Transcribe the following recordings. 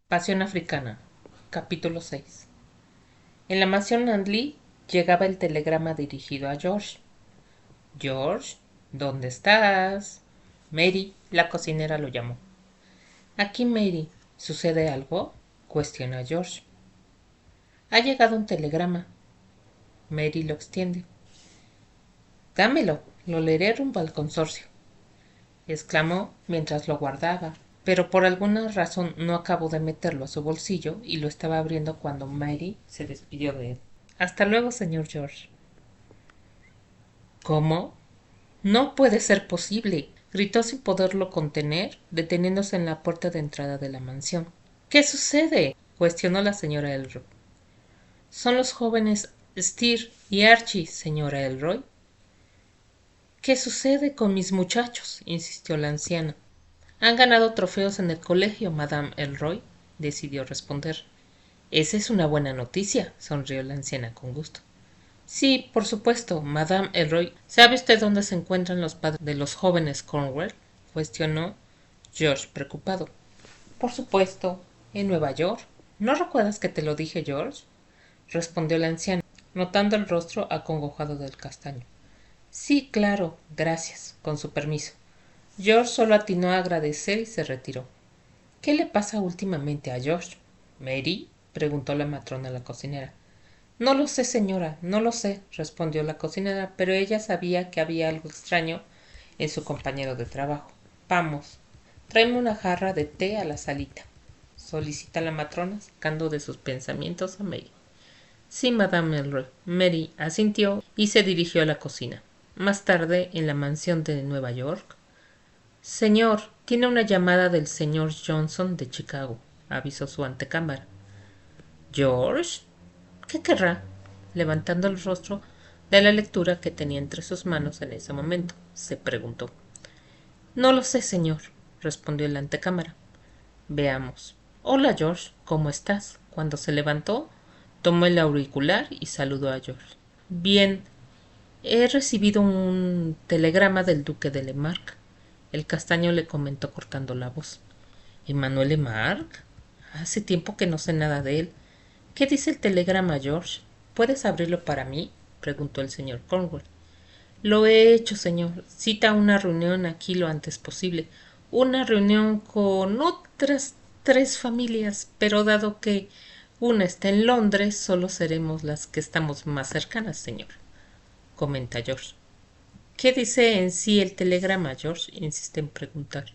Pasión africana. Capítulo 6. En la mansión Andley llegaba el telegrama dirigido a George. George, ¿dónde estás? Mary, la cocinera, lo llamó. Aquí, Mary. ¿Sucede algo? Cuestiona George. Ha llegado un telegrama. Mary lo extiende. Dámelo, lo leeré rumbo al consorcio, exclamó mientras lo guardaba, pero por alguna razón no acabó de meterlo a su bolsillo y lo estaba abriendo cuando Mary se despidió de él. Hasta luego, señor George. ¿Cómo? No puede ser posible, gritó sin poderlo contener, deteniéndose en la puerta de entrada de la mansión. ¿Qué sucede? Cuestionó la señora Elroy. Son los jóvenes Steer y Archie, señora Elroy. ¿Qué sucede con mis muchachos? Insistió la anciana. Han ganado trofeos en el colegio, Madame Elroy, decidió responder. Esa es una buena noticia, sonrió la anciana con gusto. Sí, por supuesto, Madame Elroy. ¿Sabe usted dónde se encuentran los padres de los jóvenes Cornwell? Cuestionó George preocupado. Por supuesto, en Nueva York. ¿No recuerdas que te lo dije, George? Respondió la anciana, notando el rostro acongojado del castaño. Sí, claro, gracias, con su permiso. George solo atinó a agradecer y se retiró. ¿Qué le pasa últimamente a George? ¿Mary? Preguntó la matrona a la cocinera. No lo sé, señora, no lo sé, respondió la cocinera, pero ella sabía que había algo extraño en su compañero de trabajo. Vamos, tráeme una jarra de té a la salita, solicita la matrona, sacando de sus pensamientos a Mary. Sí, Madame Elroy. Mary asintió y se dirigió a la cocina. Más tarde, en la mansión de Nueva York. Señor, tiene una llamada del señor Johnson de Chicago, avisó su antecámara. ¿George? ¿Qué querrá? Levantando el rostro de la lectura que tenía entre sus manos en ese momento, se preguntó. No lo sé, señor, respondió el antecámara. Veamos. Hola, George, ¿cómo estás? Cuando se levantó, tomó el auricular y saludó a George. Bien, he recibido un telegrama del duque de Lemarck. El castaño le comentó cortando la voz. ¿Emmanuel Lemarck? Hace tiempo que no sé nada de él. ¿Qué dice el telegrama, George? ¿Puedes abrirlo para mí? Preguntó el señor Cornwall. Lo he hecho, señor. Cita una reunión aquí lo antes posible. Una reunión con otras 3 familias, pero dado que una está en Londres, solo seremos las que estamos más cercanas, señor, comenta George. ¿Qué dice en sí el telegrama, George? Insiste en preguntar.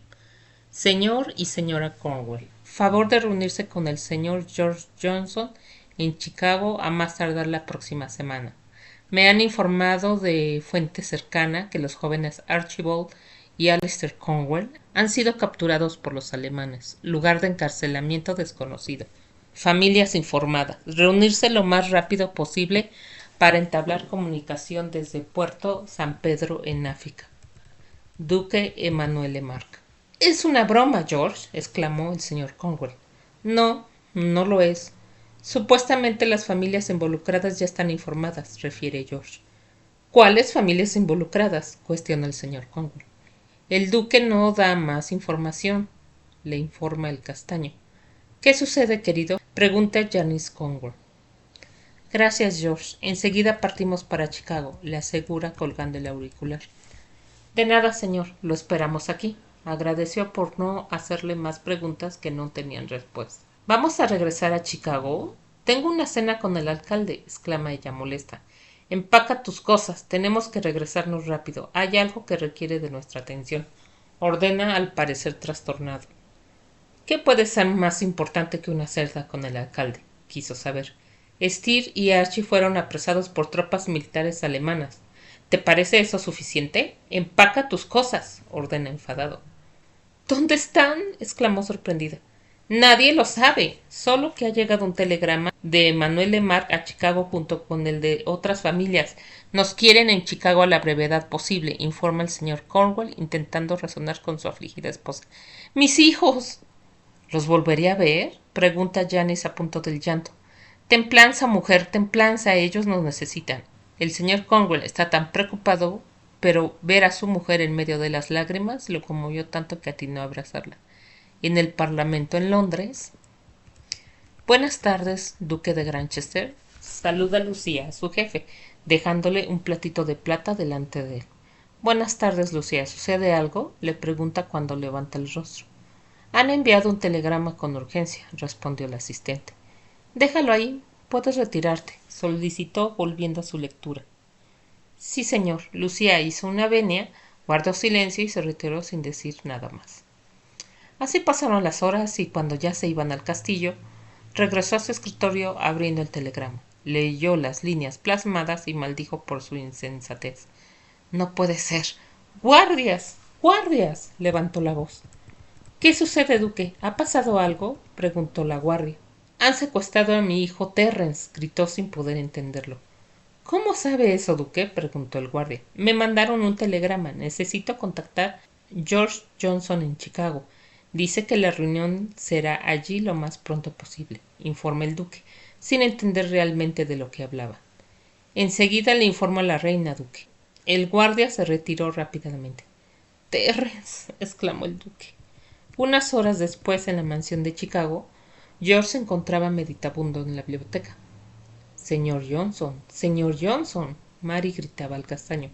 Señor y señora Cornwall, favor de reunirse con el señor George Johnson en Chicago a más tardar la próxima semana. Me han informado de fuente cercana que los jóvenes Archibald y Alistair Cornwell han sido capturados por los alemanes, lugar de encarcelamiento desconocido. Familias informadas. Reunirse lo más rápido posible para entablar comunicación desde Puerto San Pedro en África. Duque Emmanuel Lemarck. Es una broma, George, exclamó el señor Cornwell. No, no lo es. Supuestamente las familias involucradas ya están informadas, refiere George. ¿Cuáles familias involucradas? Cuestiona el señor Cornwell. El duque no da más información, le informa el castaño. ¿Qué sucede, querido? Pregunta Janice Cornwell. Gracias, George. Enseguida partimos para Chicago, le asegura colgando el auricular. De nada, señor. Lo esperamos aquí. Agradeció por no hacerle más preguntas que no tenían respuesta. ¿Vamos a regresar a Chicago? Tengo una cena con el alcalde, exclama ella molesta. Empaca tus cosas. Tenemos que regresarnos rápido. Hay algo que requiere de nuestra atención. Ordena al parecer trastornado. ¿Qué puede ser más importante que una celda con el alcalde? Quiso saber. Steer y Archie fueron apresados por tropas militares alemanas. ¿Te parece eso suficiente? Empaca tus cosas, ordena enfadado. ¿Dónde están? Exclamó sorprendida. Nadie lo sabe, solo que ha llegado un telegrama de Emmanuel Lemarck a Chicago junto con el de otras familias. Nos quieren en Chicago a la brevedad posible, informa el señor Cornwall, intentando razonar con su afligida esposa. ¡Mis hijos! ¿Los volveré a ver? Pregunta Janice a punto del llanto. Templanza, mujer, templanza, ellos nos necesitan. El señor Cornwall está tan preocupado, pero ver a su mujer en medio de las lágrimas lo conmovió tanto que atinó a abrazarla. En el Parlamento en Londres. Buenas tardes, duque de Granchester. Saluda Lucía a su jefe, dejándole un platito de plata delante de él. Buenas tardes, Lucía. ¿Sucede algo? Le pregunta cuando levanta el rostro. Han enviado un telegrama con urgencia, respondió el asistente. Déjalo ahí. Puedes retirarte, solicitó volviendo a su lectura. Sí, señor. Lucía hizo una venia, guardó silencio y se retiró sin decir nada más. Así pasaron las horas y cuando ya se iban al castillo, regresó a su escritorio abriendo el telegrama. Leyó las líneas plasmadas y maldijo por su insensatez. No puede ser. ¡Guardias! ¡Guardias! Levantó la voz. ¿Qué sucede, duque? ¿Ha pasado algo? Preguntó la guardia. Han secuestrado a mi hijo Terrence, gritó sin poder entenderlo. ¿Cómo sabe eso, duque? Preguntó el guardia. Me mandaron un telegrama. Necesito contactar George Johnson en Chicago. Dice que la reunión será allí lo más pronto posible, informó el duque, sin entender realmente de lo que hablaba. Enseguida le informo a la reina, duque. El guardia se retiró rápidamente. Terrence, exclamó el duque. Unas horas después, en la mansión de Chicago, George se encontraba meditabundo en la biblioteca. Señor Johnson, señor Johnson. Mary gritaba al castaño.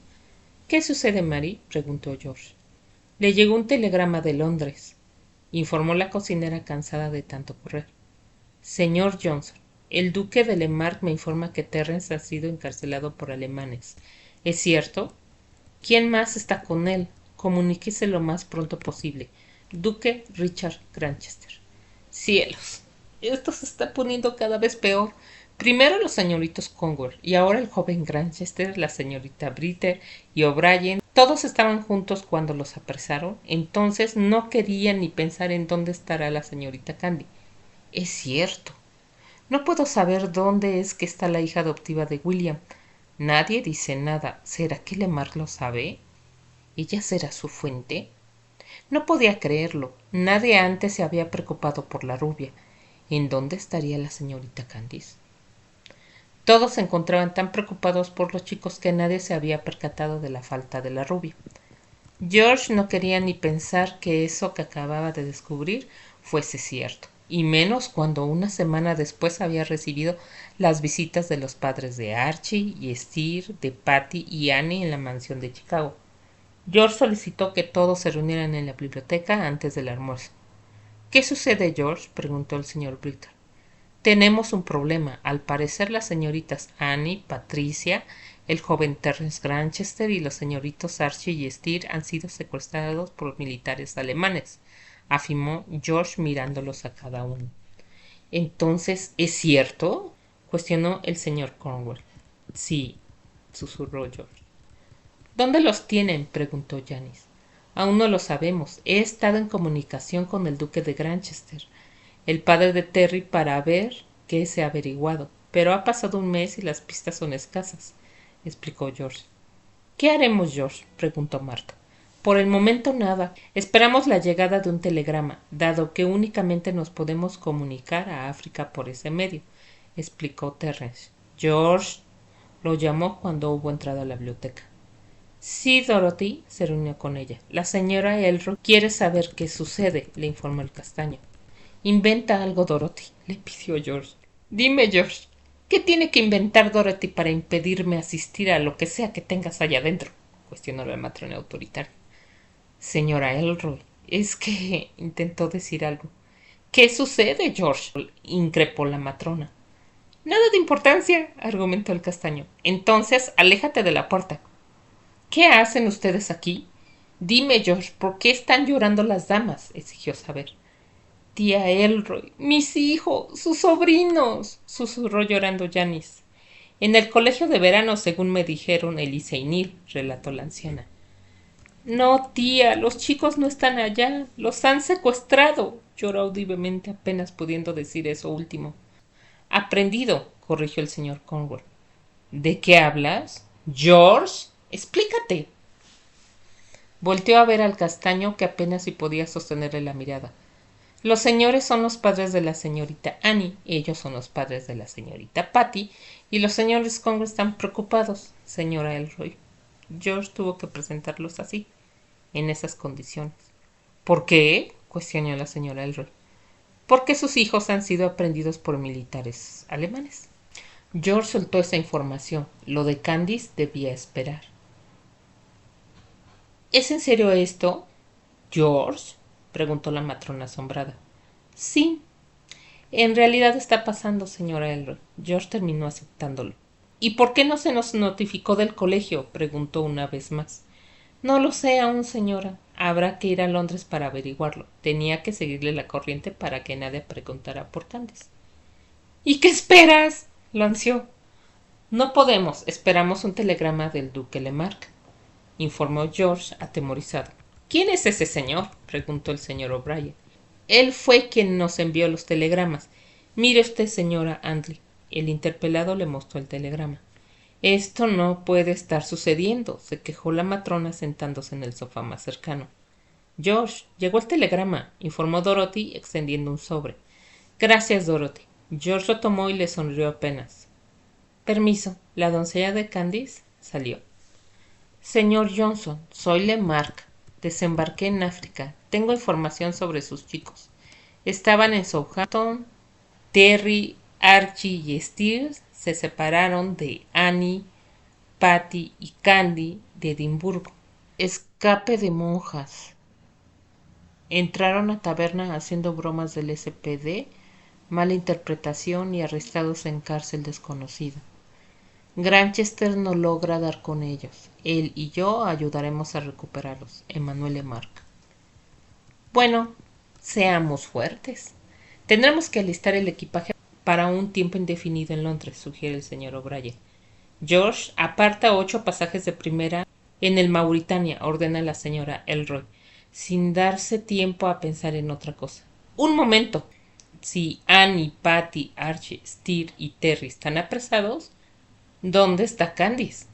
¿Qué sucede, Mary? Preguntó George. Le llegó un telegrama de Londres, informó la cocinera cansada de tanto correr. Señor Johnson, el duque de Lemarck me informa que Terrence ha sido encarcelado por alemanes. ¿Es cierto? ¿Quién más está con él? Comuníquese lo más pronto posible. Duque Richard Granchester. Cielos, esto se está poniendo cada vez peor. Primero los señoritos Conway y ahora el joven Granchester, la señorita Britter y O'Brien, todos estaban juntos cuando los apresaron. Entonces no querían ni pensar en dónde estará la señorita Candy. Es cierto. No puedo saber dónde es que está la hija adoptiva de William. Nadie dice nada. ¿Será que Lemarck lo sabe? ¿Ella será su fuente? No podía creerlo. Nadie antes se había preocupado por la rubia. ¿En dónde estaría la señorita Candice? Todos se encontraban tan preocupados por los chicos que nadie se había percatado de la falta de la rubia. George no quería ni pensar que eso que acababa de descubrir fuese cierto, y menos cuando una semana después había recibido las visitas de los padres de Archie y Esther, de Patty y Annie en la mansión de Chicago. George solicitó que todos se reunieran en la biblioteca antes del almuerzo. ¿Qué sucede, George? Preguntó el señor Britter. Tenemos un problema. Al parecer las señoritas Annie, Patricia, el joven Terrence Granchester y los señoritos Archie y Esther han sido secuestrados por militares alemanes, afirmó George mirándolos a cada uno. ¿Entonces es cierto? Cuestionó el señor Cornwall. Sí, susurró George. ¿Dónde los tienen? Preguntó Janice. Aún no lo sabemos. He estado en comunicación con el duque de Granchester, el padre de Terry, para ver qué se ha averiguado, pero ha pasado un mes y las pistas son escasas, explicó George. ¿Qué haremos, George? Preguntó Marta. Por el momento nada. Esperamos la llegada de un telegrama, dado que únicamente nos podemos comunicar a África por ese medio, explicó Terrence. George lo llamó cuando hubo entrado a la biblioteca. Sí, Dorothy se reunió con ella. La señora Elroy quiere saber qué sucede, le informó el castaño. Inventa algo, Dorothy, le pidió George. Dime, George, ¿qué tiene que inventar Dorothy para impedirme asistir a lo que sea que tengas allá adentro? Cuestionó la matrona autoritaria. Señora Elroy, es que intentó decir algo. ¿Qué sucede, George? Increpó la matrona. Nada de importancia, argumentó el castaño. Entonces, aléjate de la puerta. ¿Qué hacen ustedes aquí? Dime, George, ¿por qué están llorando las damas? Exigió saber. Tía Elroy, mis hijos, sus sobrinos, susurró llorando Janice. En el colegio de verano, según me dijeron Elisa y Neil, relató la anciana. No, tía, los chicos no están allá, los han secuestrado, lloró audiblemente, apenas pudiendo decir eso último. Aprendido, corrigió el señor Cornwall. ¿De qué hablas? George, explícate. Volteó a ver al castaño, que apenas si podía sostenerle la mirada. Los señores son los padres de la señorita Annie, ellos son los padres de la señorita Patty, y los señores Conway están preocupados, señora Elroy. George tuvo que presentarlos así, en esas condiciones. ¿Por qué? Cuestionó la señora Elroy. porque sus hijos han sido aprehendidos por militares alemanes. George soltó esa información. Lo de Candice debía esperar. ¿Es en serio esto, George?, preguntó la matrona asombrada. Sí, en realidad está pasando, señora Elroy. George terminó aceptándolo. ¿Y por qué no se nos notificó del colegio?, preguntó una vez más. No lo sé aún, señora. Habrá que ir a Londres para averiguarlo. Tenía que seguirle la corriente para que nadie preguntara por Candice. ¿Y qué esperas?, lo ansió. No podemos. Esperamos un telegrama del duque Lemarck, informó George atemorizado. ¿Quién es ese señor?, preguntó el señor O'Brien. Él fue quien nos envió los telegramas. Mire usted, señora Antley. El interpelado le mostró el telegrama. Esto no puede estar sucediendo, se quejó la matrona sentándose en el sofá más cercano. George, llegó el telegrama, informó Dorothy extendiendo un sobre. Gracias, Dorothy. George lo tomó y le sonrió apenas. Permiso. La doncella de Candice salió. Señor Johnson, soy Lemarck. Desembarqué en África. Tengo información sobre sus chicos. Estaban en Southampton. Terry, Archie y Steve se separaron de Annie, Patty y Candy de Edimburgo. Escape de monjas. Entraron a taberna haciendo bromas del SPD, mala interpretación y arrestados en cárcel desconocida. Granchester no logra dar con ellos. Él y yo ayudaremos a recuperarlos. Emmanuel Lemarck. Bueno, seamos fuertes. Tendremos que alistar el equipaje para un tiempo indefinido en Londres, sugiere el señor O'Brien. George, aparta 8 pasajes de primera en el Mauritania, ordena la señora Elroy, sin darse tiempo a pensar en otra cosa. Un momento. Si Annie, Patty, Archie, Steve y Terry están apresados, ¿dónde está Candice?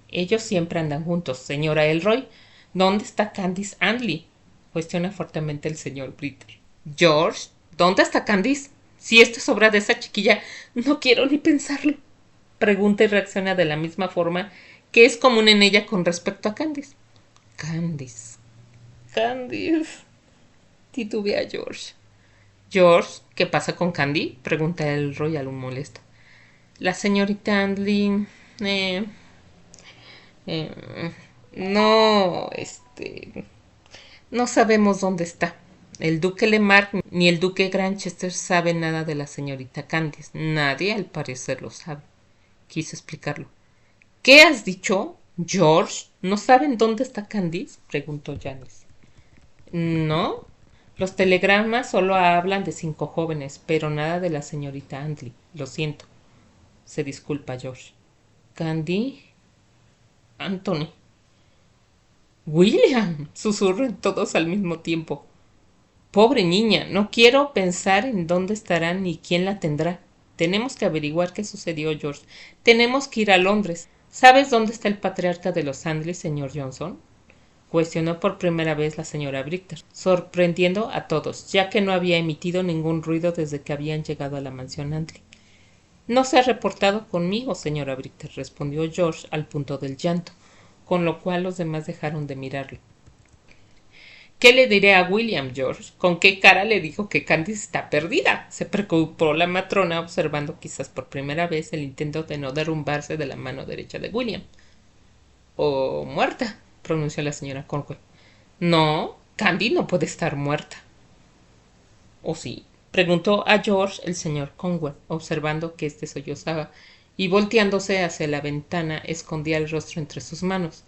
Ellos siempre andan juntos. Señora Elroy, ¿dónde está Candice Antley?, cuestiona fuertemente el señor Britter. George, ¿dónde está Candice? Si esto es obra de esa chiquilla, no quiero ni pensarlo. Pregunta y reacciona de la misma forma que es común en ella con respecto a Candice. Candice. Titubea George. George, ¿qué pasa con Candy?, pregunta Elroy algo molesto. La señorita Antley... no sabemos dónde está. El duque Lemarck ni el duque Granchester saben nada de la señorita Candice. Nadie, al parecer, lo sabe. Quiso explicarlo. ¿Qué has dicho, George? ¿No saben dónde está Candice?, preguntó Janice. No. Los telegramas solo hablan de 5 jóvenes, pero nada de la señorita Antley. Lo siento. Se disculpa George. Candy. Anthony. William, susurran todos al mismo tiempo. Pobre niña, no quiero pensar en dónde estará ni quién la tendrá. Tenemos que averiguar qué sucedió, George. Tenemos que ir a Londres. ¿Sabes dónde está el patriarca de los Antley, señor Johnson?, cuestionó por primera vez la señora Britter, sorprendiendo a todos, ya que no había emitido ningún ruido desde que habían llegado a la mansión Antley. No se ha reportado conmigo, señora Britter, respondió George al punto del llanto, con lo cual los demás dejaron de mirarlo. ¿Qué le diré a William, George? ¿Con qué cara le digo que Candice está perdida? Se preocupó la matrona, observando quizás por primera vez el intento de no derrumbarse de la mano derecha de William. «O muerta», pronunció la señora Cornwell. «No, Candy no puede estar muerta». «¿O sí?», preguntó a George el señor Cornwell, observando que éste sollozaba, y volteándose hacia la ventana escondía el rostro entre sus manos.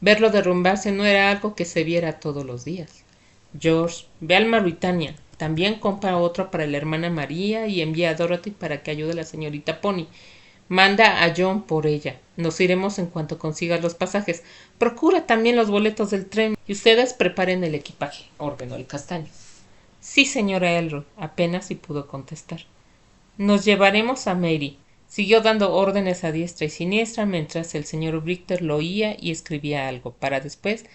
Verlo derrumbarse no era algo que se viera todos los días. «George, ve al Mauritania. También compra otro para la hermana María y envía a Dorothy para que ayude a la señorita Pony. Manda a John por ella. Nos iremos en cuanto consigas los pasajes. Procura también los boletos del tren y ustedes preparen el equipaje», ordenó el castaño. «Sí, señora Elroy», apenas si pudo contestar. «Nos llevaremos a Mary», siguió dando órdenes a diestra y siniestra mientras el señor Britter lo oía y escribía algo, para después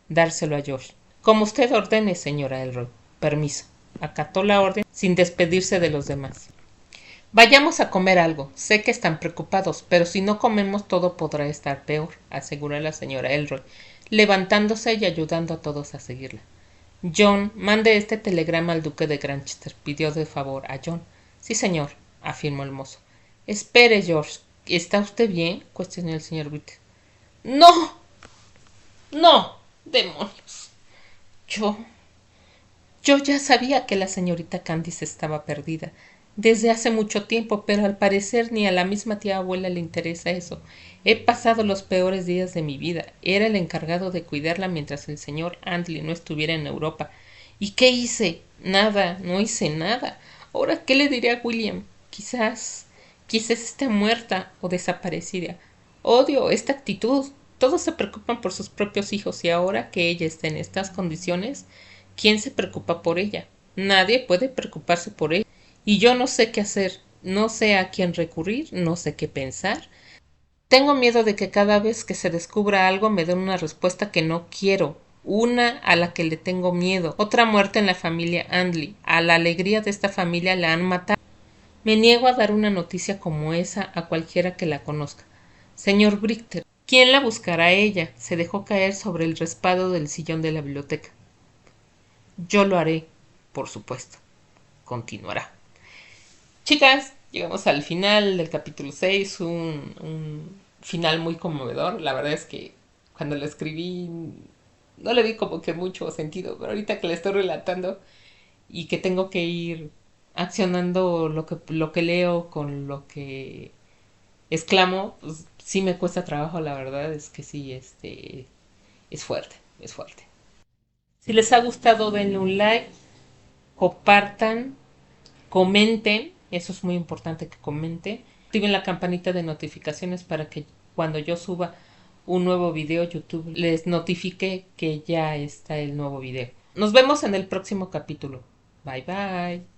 dárselo a George. «Como usted ordene, señora Elroy. Permiso». Acató la orden sin despedirse de los demás. «Vayamos a comer algo. Sé que están preocupados, pero si no comemos todo podrá estar peor», aseguró la señora Elroy, levantándose y ayudando a todos a seguirla. John, mande este telegrama al duque de Granchester, pidió de favor a John. Sí, señor, afirmó el mozo. Espere, George. ¿Está usted bien? Cuestionó el señor Whittaker. No, no, demonios. Yo Yo ya sabía que la señorita Candice estaba perdida desde hace mucho tiempo, pero al parecer ni a la misma tía abuela le interesa eso. He pasado los peores días de mi vida. Era el encargado de cuidarla mientras el señor Antley no estuviera en Europa. ¿Y qué hice? Nada, no hice nada. Ahora, ¿qué le diré a William? Quizás esté muerta o desaparecida. Odio esta actitud. Todos se preocupan por sus propios hijos y ahora que ella está en estas condiciones, ¿quién se preocupa por ella? Nadie puede preocuparse por ella. Y yo no sé qué hacer, no sé a quién recurrir, no sé qué pensar. Tengo miedo de que cada vez que se descubra algo me den una respuesta que no quiero, una a la que le tengo miedo, otra muerte en la familia Andley. A la alegría de esta familia la han matado. Me niego a dar una noticia como esa a cualquiera que la conozca. Señor Brichter, ¿quién la buscará a ella? Se dejó caer sobre el respaldo del sillón de la biblioteca. Yo lo haré, por supuesto. Continuará. Chicas, llegamos al final del capítulo 6, un final muy conmovedor. La verdad es que cuando lo escribí no le vi como que mucho sentido, pero ahorita que le estoy relatando y que tengo que ir accionando lo que leo con lo que exclamo, pues sí me cuesta trabajo, la verdad es que sí, es fuerte, es fuerte. Si les ha gustado, denle un like, compartan, comenten, eso es muy importante que comenten, activen la campanita de notificaciones para que cuando yo suba un nuevo video YouTube les notifique que ya está el nuevo video. Nos vemos en el próximo capítulo. Bye bye.